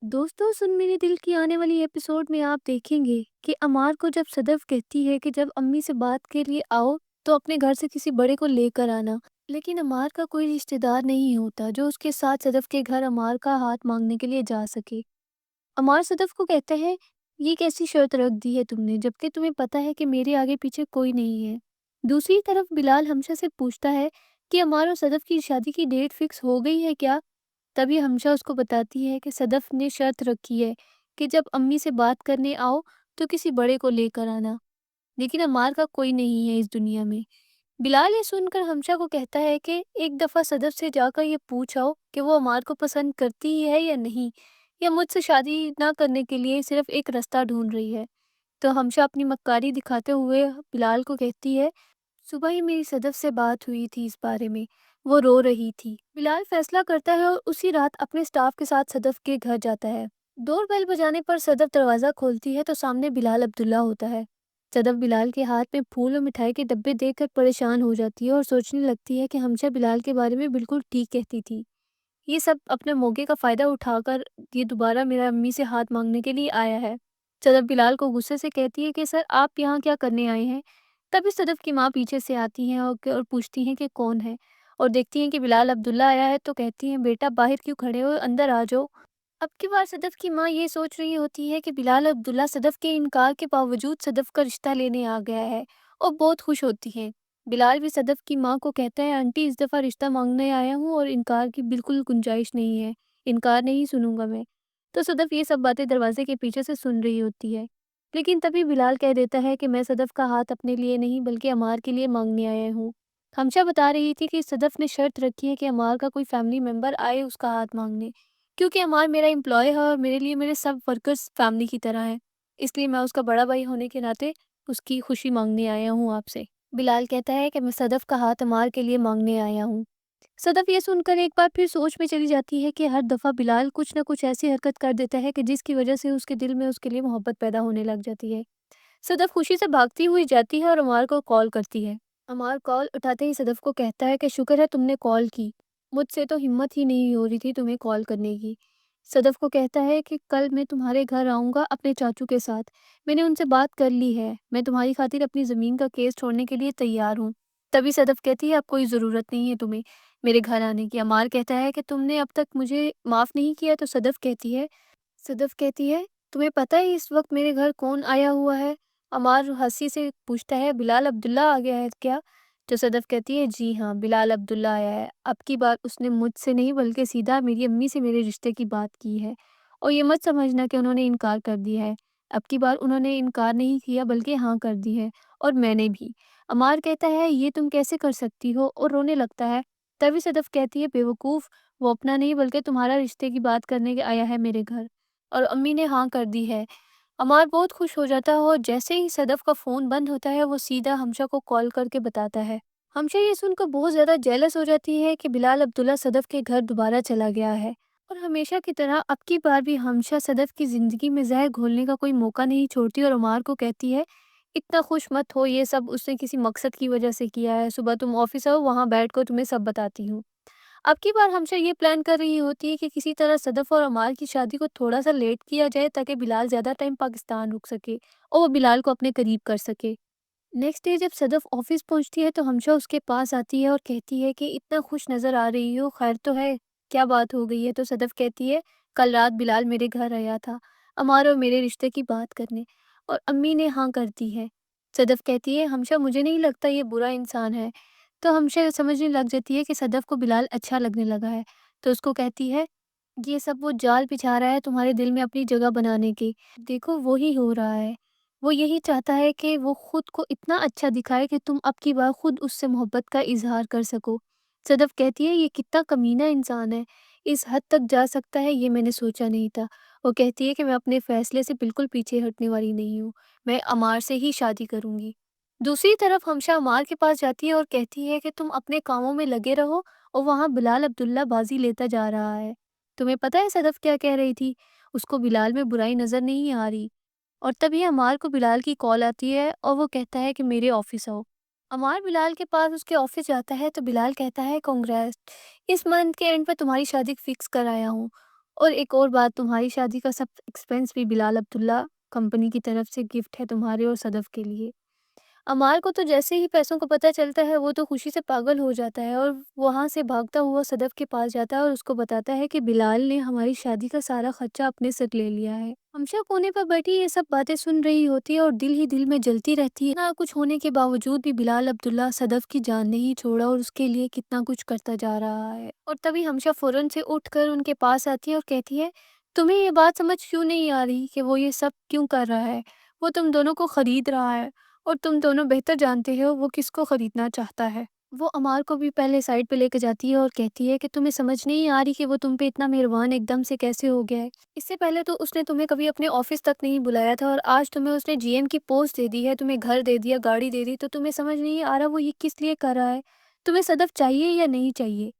दोस्तों सुन मेरे दिल की आने वाली एपिसोड में आप देखेंगे कि अमार को जब सदफ कहती है कि जब अम्मी से बात के लिए आओ तो अपने घर से किसी बड़े को लेकर आना। लेकिन अमार का कोई रिश्तेदार नहीं होता जो उसके साथ सदफ के घर अमार का हाथ मांगने के लिए जा सके। अमार सदफ को कहता है, ये कैसी शर्त रख दी है तुमने जबकि तुम्हें पता है कि मेरे आगे पीछे कोई नहीं है। दूसरी तरफ बिलाल हमशा से पूछता है कि अमार और सदफ की शादी की डेट फिक्स हो गई है क्या। तभी हमशा उसको बताती है कि सदफ ने शर्त रखी है कि जब अम्मी से बात करने आओ तो किसी बड़े को लेकर आना। लेकिन अमार का कोई नहीं है इस दुनिया में। बिलाल ये सुनकर हमशा को कहता है कि एक दफ़ा सदफ से जाकर ये पूछ आओ कि वो अमार को पसंद करती ही है या नहीं, या मुझसे शादी ना करने के लिए सिर्फ एक रास्ता ढूंढ रही है। तो हमशा अपनी मक्कारी दिखाते हुए बिलाल को कहती है, सुबह ही मेरी सदफ से बात हुई थी इस बारे में, वो रो रही थी। बिलाल फैसला करता है और उसी रात अपने स्टाफ के साथ सदफ के घर जाता है। डोर बेल बजाने पर सदफ दरवाज़ा खोलती है तो सामने बिलाल अब्दुल्ला होता है। सदफ बिलाल के हाथ में फूल और मिठाई के डब्बे देखकर परेशान हो जाती है और सोचने लगती है कि हमशा बिलाल के बारे में बिल्कुल ठीक कहती थी। ये सब अपने मौके का फ़ायदा उठाकर ये दोबारा मेरा अम्मी से हाथ मांगने के लिए आया है। सदफ बिलाल को गुस्से से कहती है कि सर आप यहाँ क्या करने आए हैं। तभी सदफ की माँ पीछे से आती हैं और पूछती हैं कि कौन है, और देखती हैं कि बिलाल अब्दुल्ला आया है तो कहती हैं, बेटा बाहर क्यों खड़े हो, अंदर आ जाओ। अब की बार सदफ की माँ ये सोच रही होती है कि बिलाल अब्दुल्ला सदफ के इनकार के बावजूद सदफ का रिश्ता लेने आ गया है, और बहुत खुश होती है। बिलाल भी सदफ की माँ को कहता है, आंटी इस दफ़ा रिश्ता मांगने आया हूँ और इनकार की बिल्कुल गुंजाइश नहीं है, इनकार नहीं सुनूंगा मैं। तो सदफ ये सब बातें दरवाजे के पीछे से सुन रही होती है। लेकिन तभी बिलाल कह देता है कि मैं सदफ का हाथ अपने लिए नहीं बल्कि अमार के लिए मांगने आया हूँ। हमशा बता रही थी कि सदफ ने शर्त रखी है कि अमार का कोई फैमिली मेम्बर आए उसका हाथ मांगने, क्योंकि अमार मेरा एम्प्लॉय है और मेरे लिए मेरे सब वर्कर्स फैमिली की तरह हैं। इसलिए मैं उसका बड़ा भाई होने के नाते उसकी खुशी मांगने आया हूँ आपसे। बिलाल कहता है कि मैं सदफ का हाथ अमार के लिए मांगने आया हूँ। सदफ ये सुनकर एक बार फिर सोच में चली जाती है कि हर दफ़ा बिलाल कुछ न कुछ ऐसी हरकत कर देता है कि जिसकी वजह से उसके दिल में उसके लिए मोहब्बत पैदा होने लग जाती है। सदफ खुशी से भागती हुई जाती है और अमार को कॉल करती है। अमार कॉल उठाते ही सदफ को कहता है कि शुक्र है तुमने कॉल की, मुझसे तो हिम्मत ही नहीं हो रही थी तुम्हें कॉल करने की। सदफ को कहता है कि कल मैं तुम्हारे घर आऊँगा अपने चाचू के साथ, मैंने उनसे बात कर ली है, मैं तुम्हारी खातिर अपनी ज़मीन का केस छोड़ने के लिए तैयार हूँ। तभी सदफ कहती है, अब कोई ज़रूरत नहीं है तुम्हें मेरे घर आने की। अमार कहता है कि तुमने अब तक मुझे माफ़ नहीं किया। तो सदफ कहती है, तुम्हें पता है इस वक्त मेरे घर कौन आया हुआ है? अमार हंसी से पूछता है, बिलाल अब्दुल्ला आ गया है क्या? तो सदफ कहती है, जी हाँ बिलाल अब्दुल्ला आया है। अब की बार उसने मुझसे नहीं बल्कि सीधा मेरी अम्मी से मेरे रिश्ते की बात की है, और ये मत समझना कि उन्होंने इनकार कर दिया है। अब की बार उन्होंने इनकार नहीं किया बल्कि हाँ कर दी है, और मैंने भी। अमार कहता है, ये तुम कैसे कर सकती हो, और रोने लगता है। तभी सदफ कहती है, बेवकूफ़, वो अपना नहीं बल्कि तुम्हारा रिश्ते की बात करने के आया है मेरे घर, और अम्मी ने हाँ कर दी है। अमार बहुत खुश हो जाता है और जैसे ही सदफ का फ़ोन बंद होता है वो सीधा हमशा को कॉल करके बताता है। हमशा ये सुनकर बहुत ज़्यादा जेलस हो जाती है कि बिलाल अब्दुल्ला सदफ के घर दोबारा चला गया है, और हमेशा की तरह अब की बार भी हमशा सदफ की ज़िंदगी में जहर घोलने का कोई मौका नहीं छोड़ती और अमार को कहती है, इतना खुश मत हो, ये सब उसने किसी मकसद की वजह से किया है, सुबह तुम ऑफिस आओ वहाँ बैठ कर तुम्हें सब बताती हूँ। अब की बार हमशा ये प्लान कर रही होती है कि किसी तरह सदफ और अमार की शादी को थोड़ा सा लेट किया जाए ताकि बिलाल ज़्यादा टाइम पाकिस्तान रुक सके और वो बिलाल को अपने करीब कर सके। नेक्स्ट डे जब सदफ ऑफिस पहुंचती है तो हमशा उसके पास आती है और कहती है कि इतना खुश नज़र आ रही हो, खैर तो है, क्या बात हो गई है? तो सदफ कहती है, कल रात बिलाल मेरे घर आया था अमार और मेरे रिश्ते की बात करने, और अम्मी ने हाँ कर दी है। सदफ कहती है, हमशा मुझे नहीं लगता ये बुरा इंसान है। तो हमशा समझने लग जाती है कि सदफ को बिलाल अच्छा लगने लगा है। तो उसको कहती है, ये सब वो जाल बिछा रहा है तुम्हारे दिल में अपनी जगह बनाने की। देखो वो ही हो रहा है। वो यही चाहता है कि वो खुद को इतना अच्छा दिखाए कि तुम अब की बार खुद उससे मोहब्बत का इज़हार कर सको। सदफ कहती है, ये कितना कमीना इंसान है। इस हद तक जा सकता है ये मैंने सोचा नहीं था। वो कहती है कि मैं अपने फैसले से बिल्कुल पीछे हटने वाली नहीं हूँ। मैं अमार से ही शादी करूँगी। दूसरी तरफ हमशा अमार के पास जाती है और कहती है कि तुम अपने कामों में लगे रहो, और वहाँ बिलाल अब्दुल्ला बाजी लेता जा रहा है। तुम्हें पता है सदफ क्या कह रही थी? उसको बिलाल में बुराई नज़र नहीं आ रही। और तभी अमार को बिलाल की कॉल आती है और वो कहता है कि मेरे ऑफिस आओ। अमार बिलाल के पास उसके ऑफिस जाता है तो बिलाल कहता है, कांग्रेस, इस मंथ के एंड पे तुम्हारी शादी फिक्स कर आया हूँ। اور ایک اور بات، تمہاری شادی کا سب ایکسپینس بھی بلال عبداللہ کمپنی کی طرف سے گفٹ ہے تمہارے اور صدف کے لیے۔ عمار کو تو جیسے ہی پیسوں کا پتہ چلتا ہے وہ تو خوشی سے پاگل ہو جاتا ہے اور وہاں سے بھاگتا ہوا صدف کے پاس جاتا ہے اور اس کو بتاتا ہے کہ بلال نے ہماری شادی کا سارا خرچہ اپنے سر لے لیا ہے۔ ہمشہ کونے پر بیٹھی یہ سب باتیں سن رہی ہوتی ہے اور دل ہی دل میں جلتی رہتی ہے، نہ کچھ ہونے کے باوجود بھی بلال عبداللہ صدف کی جان نہیں چھوڑا اور اس کے لیے کتنا کچھ کرتا جا رہا ہے۔ اور تبھی ہمشہ فوراً سے اٹھ کر ان کے پاس آتی ہے اور کہتی ہے، تمہیں یہ بات سمجھ کیوں نہیں آ رہی کہ وہ یہ سب کیوں کر رہا ہے؟ وہ تم دونوں کو خرید رہا ہے اور تم دونوں بہتر جانتے ہو وہ کس کو خریدنا چاہتا ہے۔ وہ عمار کو بھی پہلے سائڈ پہ لے کے جاتی ہے اور کہتی ہے کہ تمہیں سمجھ نہیں آ رہی کہ وہ تم پہ اتنا مہربان ایک دم سے کیسے ہو گیا ہے۔ اس سے پہلے تو اس نے تمہیں کبھی اپنے آفس تک نہیں بلایا تھا اور آج تمہیں اس نے جی ایم کی پوسٹ دے دی ہے، تمہیں گھر دے دیا، گاڑی دے دی، تو تمہیں سمجھ نہیں آ رہا وہ یہ کس لیے کر رہا ہے؟ تمہیں صدف چاہیے یا نہیں چاہیے؟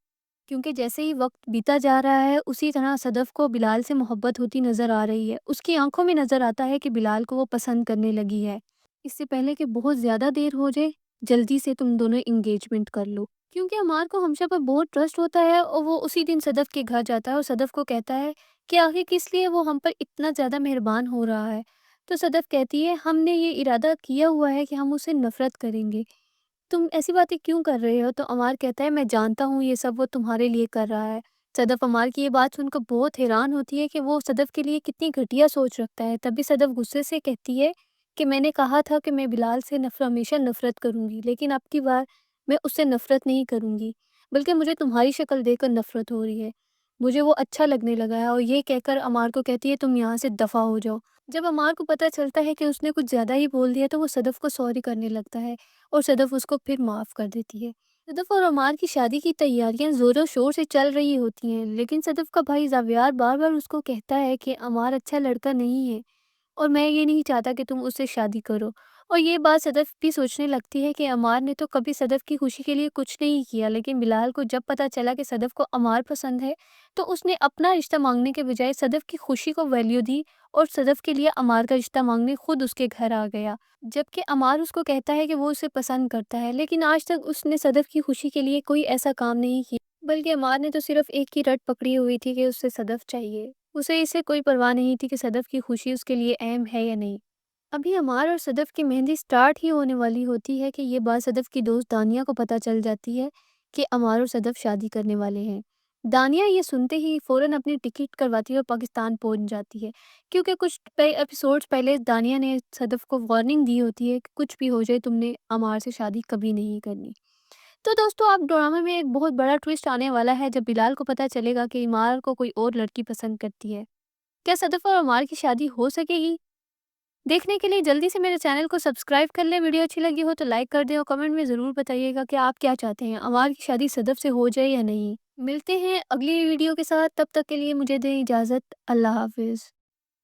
کیونکہ جیسے ہی وقت بیتا جا رہا ہے اسی طرح صدف کو بلال سے محبت ہوتی نظر آ رہی ہے، اس کی آنکھوں میں نظر آتا ہے کہ بلال کو وہ پسند کرنے لگی ہے۔ اس سے پہلے کہ بہت زیادہ دیر ہو جائے جلدی سے تم دونوں انگیجمنٹ کر لو، کیونکہ عمار کو ہمشہ پر بہت ٹرسٹ ہوتا ہے اور وہ اسی دن صدف کے گھر جاتا ہے اور صدف کو کہتا ہے کہ آخر کس لیے وہ ہم پر اتنا زیادہ مہربان ہو رہا ہے۔ تو صدف کہتی ہے، ہم نے یہ ارادہ کیا ہوا ہے کہ ہم اسے نفرت کریں گے، تم ایسی باتیں کیوں کر رہے ہو؟ تو عمار کہتا ہے، میں جانتا ہوں یہ سب وہ تمہارے لیے کر رہا ہے۔ صدف عمار کی یہ بات سن کر بہت حیران ہوتی ہے کہ وہ صدف کے لیے کتنی گھٹیا سوچ رکھتا ہے۔ تبھی صدف غصے سے کہتی ہے کہ میں نے کہا تھا کہ میں بلال سے ہمیشہ نفرت کروں گی، لیکن اب کی بار میں اس سے نفرت نہیں کروں گی، بلکہ مجھے تمہاری شکل دیکھ کر نفرت ہو رہی ہے، مجھے وہ اچھا لگنے لگا ہے۔ اور یہ کہہ کر عمار کو کہتی ہے، تم یہاں سے دفع ہو جاؤ۔ جب عمار کو پتہ چلتا ہے کہ اس نے کچھ زیادہ ہی بول دیا تو وہ صدف کو سوری کرنے لگتا ہے اور صدف اس کو پھر معاف کر دیتی ہے۔ صدف اور عمار کی شادی کی تیاریاں زور و شور سے چل رہی ہوتی ہیں، لیکن صدف کا بھائی زاویار بار بار اس کو کہتا ہے کہ عمار اچھا لڑکا نہیں ہے اور میں یہ نہیں چاہتا کہ تم اس سے شادی کرو۔ اور یہ بات صدف بھی سوچنے لگتی ہے کہ عمار نے تو کبھی صدف کی خوشی کے لیے کچھ نہیں کیا، لیکن بلال کو جب پتہ چلا کہ صدف کو عمار پسند ہے تو اس نے اپنا رشتہ مانگنے کے بجائے صدف کی خوشی کو ویلیو دی اور صدف کے لیے عمار کا رشتہ مانگنے خود اس کے گھر آ گیا، جبکہ عمار اس کو کہتا ہے کہ وہ اسے پسند کرتا ہے، لیکن آج تک اس نے صدف کی خوشی کے لیے کوئی ایسا کام نہیں کیا، بلکہ عمار نے تو صرف ایک ہی رٹ پکڑی ہوئی تھی کہ اسے صدف چاہیے، اسے اس سے کوئی پرواہ نہیں تھی کہ صدف کی خوشی اس کے لیے اہم ہے یا نہیں۔ ابھی عمار اور صدف کی مہندی سٹارٹ ہی ہونے والی ہوتی ہے کہ یہ بات صدف کی دوست دانیہ کو پتہ چل جاتی ہے کہ عمار اور صدف شادی کرنے والے ہیں۔ دانیہ یہ سنتے ہی فوراً اپنی ٹکٹ کرواتی ہے اور پاکستان پہنچ جاتی ہے، کیونکہ کچھ ایپیسوڈز پہلے دانیہ نے صدف کو وارننگ دی ہوتی ہے کہ کچھ بھی ہو جائے تم نے عمار سے شادی کبھی نہیں کرنی۔ تو دوستو، آپ ڈرامے میں ایک بہت بڑا ٹویسٹ آنے والا ہے جب بلال کو پتہ چلے گا کہ عمار کو کوئی اور لڑکی پسند کرتی ہے۔ کیا صدف اور عمار کی شادی ہو سکے گی؟ دیکھنے کے لیے جلدی سے میرے چینل کو سبسکرائب کر لیں، ویڈیو اچھی لگی ہو تو لائک کر دیں اور کمنٹ میں ضرور بتائیے گا کہ آپ کیا چاہتے ہیں، عمار کی شادی صدف سے ہو جائے یا نہیں۔ ملتے ہیں اگلی ویڈیو کے ساتھ، تب تک کے لیے مجھے دیں اجازت، اللہ حافظ۔